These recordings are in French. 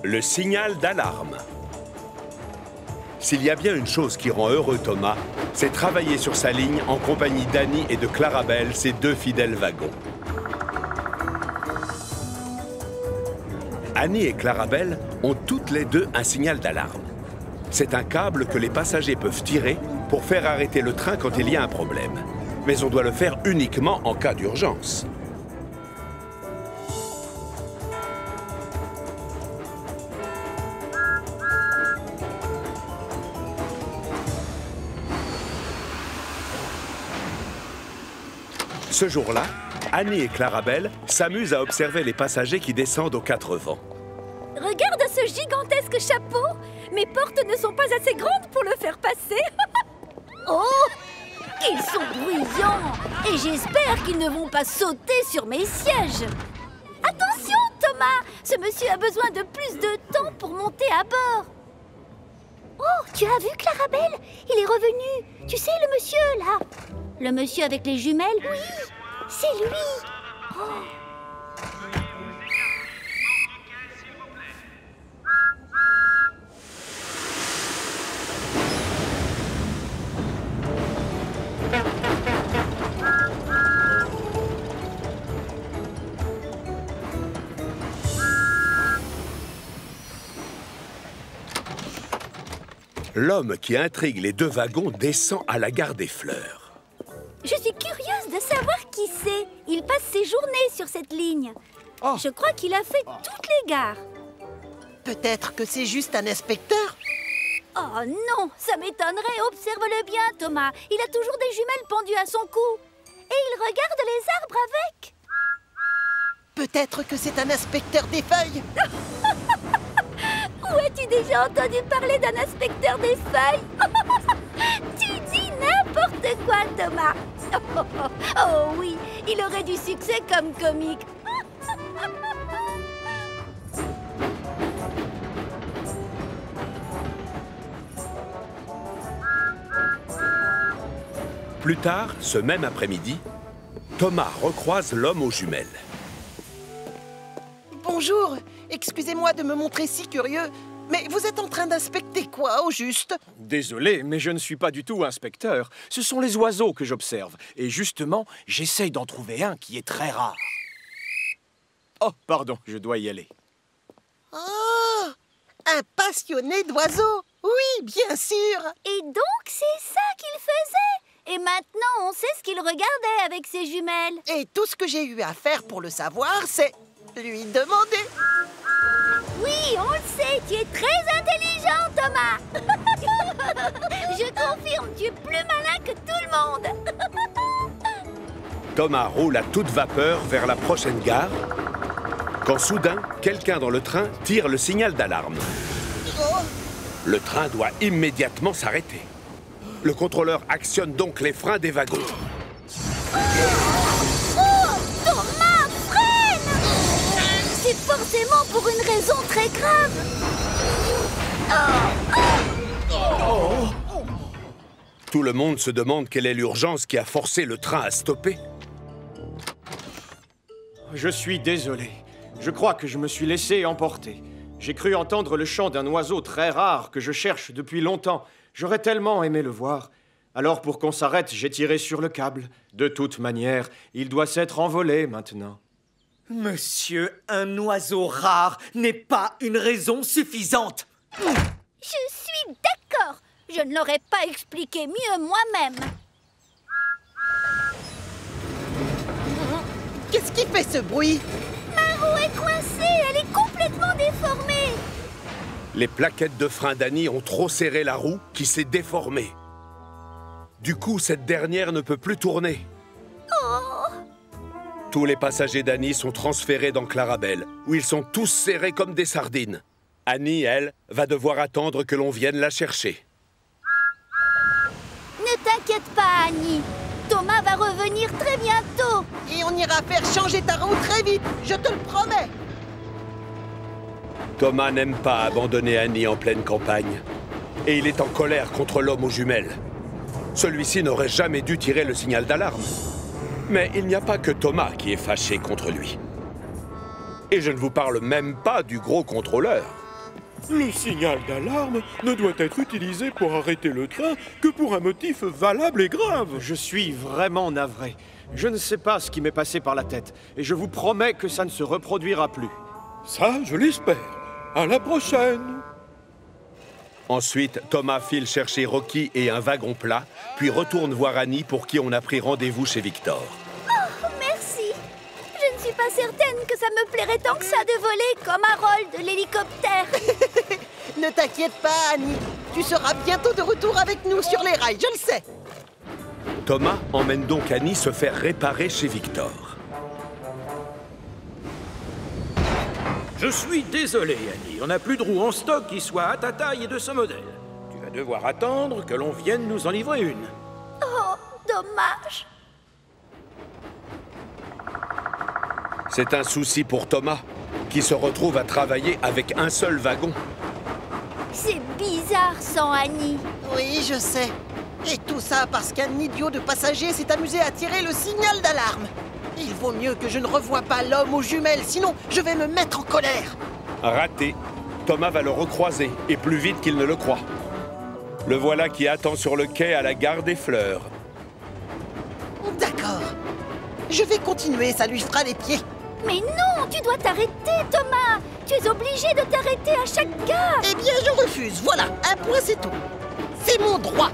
Le signal d'alarme. S'il y a bien une chose qui rend heureux Thomas, c'est travailler sur sa ligne en compagnie d'Annie et de Clarabelle, ses deux fidèles wagons. Annie et Clarabelle ont toutes les deux un signal d'alarme. C'est un câble que les passagers peuvent tirer pour faire arrêter le train quand il y a un problème. Mais on doit le faire uniquement en cas d'urgence. Ce jour-là, Annie et Clarabelle s'amusent à observer les passagers qui descendent aux quatre vents. Regarde ce gigantesque chapeau! Mes portes ne sont pas assez grandes pour le faire passer. Oh! Ils sont bruyants! Et j'espère qu'ils ne vont pas sauter sur mes sièges. Attention, Thomas! Ce monsieur a besoin de plus de temps pour monter à bord. Oh, tu as vu Clarabelle? Il est revenu. Tu sais, le monsieur, là. Le monsieur avec les jumelles? Oui, c'est lui. Oh. L'homme qui intrigue les deux wagons descend à la gare des Fleurs. Je suis curieuse de savoir qui c'est. Il passe ses journées sur cette ligne. Oh. Je crois qu'il a fait toutes les gares. Peut-être que c'est juste un inspecteur? Oh non, ça m'étonnerait. Observe-le bien, Thomas. Il a toujours des jumelles pendues à son cou. Et il regarde les arbres avec. Peut-être que c'est un inspecteur des feuilles? Où as-tu déjà entendu parler d'un inspecteur des feuilles? Tu dis n'importe quoi, Thomas. Oh oui, il aurait du succès comme comique. Plus tard, ce même après-midi, Thomas recroise l'homme aux jumelles. Bonjour, excusez-moi de me montrer si curieux, mais vous êtes en train d'inspecter quoi, au juste? Désolé, mais je ne suis pas du tout inspecteur. Ce sont les oiseaux que j'observe. Et justement, j'essaye d'en trouver un qui est très rare. Oh, pardon, je dois y aller. Oh, un passionné d'oiseaux! Oui, bien sûr! Et donc, c'est ça qu'il faisait. Et maintenant, on sait ce qu'il regardait avec ses jumelles. Et tout ce que j'ai eu à faire pour le savoir, c'est lui demander. Oui, on le sait, tu es très intelligent, Thomas. Je confirme, tu es plus malin que tout le monde. Thomas roule à toute vapeur vers la prochaine gare, quand soudain, quelqu'un dans le train tire le signal d'alarme. Le train doit immédiatement s'arrêter. Le contrôleur actionne donc les freins des wagons. Oh, Thomas, freine! C'est forcément pour une raison très grave. Tout le monde se demande quelle est l'urgence qui a forcé le train à stopper. Je suis désolé. Je crois que je me suis laissé emporter. J'ai cru entendre le chant d'un oiseau très rare que je cherche depuis longtemps. J'aurais tellement aimé le voir. Alors pour qu'on s'arrête, j'ai tiré sur le câble. De toute manière, il doit s'être envolé maintenant. Monsieur, un oiseau rare n'est pas une raison suffisante. Je suis d'accord. Je ne l'aurais pas expliqué mieux moi-même. Qu'est-ce qui fait ce bruit? Ma roue est coincée, elle est complètement déformée. Les plaquettes de frein d'Annie ont trop serré la roue qui s'est déformée. Du coup, cette dernière ne peut plus tourner. Oh. Tous les passagers d'Annie sont transférés dans Clarabelle, où ils sont tous serrés comme des sardines. Annie, elle, va devoir attendre que l'on vienne la chercher. Ne t'inquiète pas, Annie. Thomas va revenir très bientôt. Et on ira faire changer ta roue très vite, je te le promets. Thomas n'aime pas abandonner Annie en pleine campagne. Et il est en colère contre l'homme aux jumelles. Celui-ci n'aurait jamais dû tirer le signal d'alarme. Mais il n'y a pas que Thomas qui est fâché contre lui. Et je ne vous parle même pas du gros contrôleur. Le signal d'alarme ne doit être utilisé pour arrêter le train que pour un motif valable et grave. Je suis vraiment navré. Je ne sais pas ce qui m'est passé par la tête, et je vous promets que ça ne se reproduira plus. Ça, je l'espère. À la prochaine. Ensuite, Thomas file chercher Rocky et un wagon plat, puis retourne voir Annie pour qui on a pris rendez-vous chez Victor. Oh, merci. Je ne suis pas certaine que ça me plairait tant que ça de voler comme Harold de l'hélicoptère. Ne t'inquiète pas, Annie. Tu seras bientôt de retour avec nous sur les rails, je le sais. Thomas emmène donc Annie se faire réparer chez Victor. Je suis désolé, Annie. On n'a plus de roues en stock qui soient à ta taille et de ce modèle. Tu vas devoir attendre que l'on vienne nous en livrer une. Oh, dommage. C'est un souci pour Thomas, qui se retrouve à travailler avec un seul wagon. C'est bizarre sans Annie. Oui, je sais. Et tout ça parce qu'un idiot de passager s'est amusé à tirer le signal d'alarme. Il vaut mieux que je ne revoie pas l'homme aux jumelles, sinon je vais me mettre en colère. Raté. Thomas va le recroiser, et plus vite qu'il ne le croit. Le voilà qui attend sur le quai à la gare des Fleurs. D'accord. Je vais continuer, ça lui fera les pieds. Mais non, tu dois t'arrêter, Thomas. Tu es obligé de t'arrêter à chaque gare. Eh bien, je refuse. Voilà, un point, c'est tout. C'est mon droit.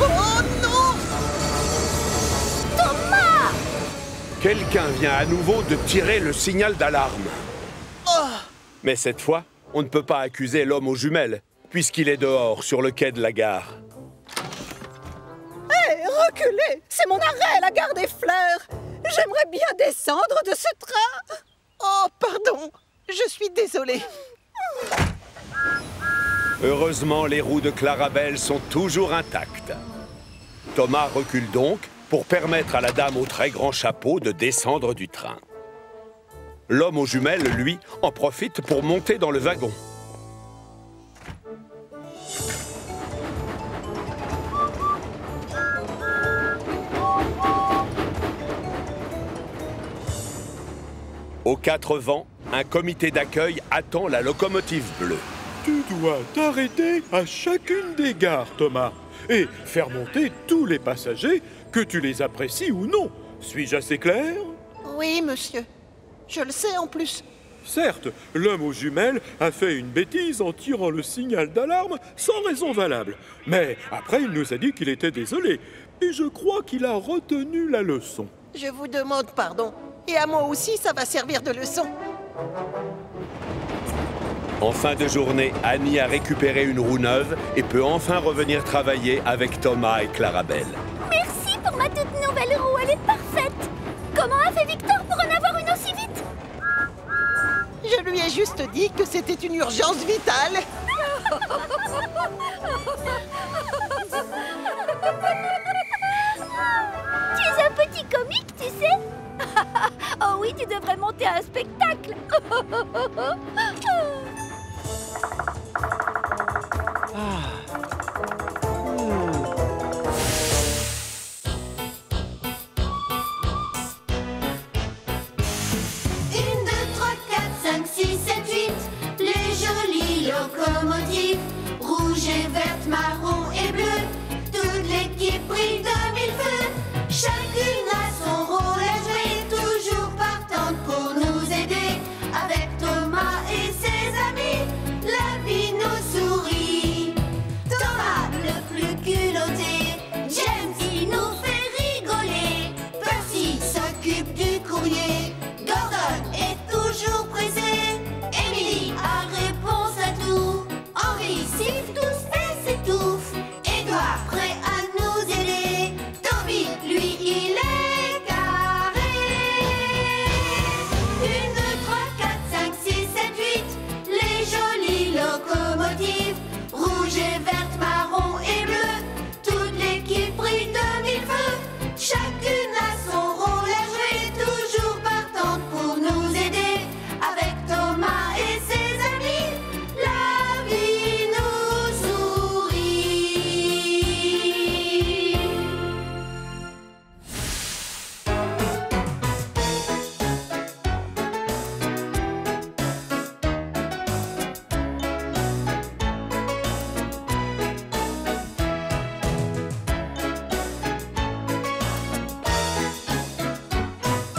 Oh non! Thomas! Quelqu'un vient à nouveau de tirer le signal d'alarme. Oh! Mais cette fois, on ne peut pas accuser l'homme aux jumelles, puisqu'il est dehors, sur le quai de la gare. Hé, reculez! C'est mon arrêt, la gare des Fleurs! J'aimerais bien descendre de ce train! Oh, pardon. Je suis désolée. Heureusement, les roues de Clarabelle sont toujours intactes. Thomas recule donc pour permettre à la dame au très grand chapeau de descendre du train. L'homme aux jumelles, lui, en profite pour monter dans le wagon. Aux quatre vents, un comité d'accueil attend la locomotive bleue. Tu dois t'arrêter à chacune des gares, Thomas, et faire monter tous les passagers, que tu les apprécies ou non. Suis-je assez clair? Oui, monsieur. Je le sais en plus. Certes, l'homme aux jumelles a fait une bêtise en tirant le signal d'alarme sans raison valable. Mais après, il nous a dit qu'il était désolé. Et je crois qu'il a retenu la leçon. Je vous demande pardon. Et à moi aussi, ça va servir de leçon. En fin de journée, Annie a récupéré une roue neuve et peut enfin revenir travailler avec Thomas et Clarabelle. Merci pour ma toute nouvelle roue, elle est parfaite. Comment a fait Victor pour en avoir une aussi vite? Je lui ai juste dit que c'était une urgence vitale. Tu es un petit comique, tu sais. Oh oui, tu devrais monter à un spectacle.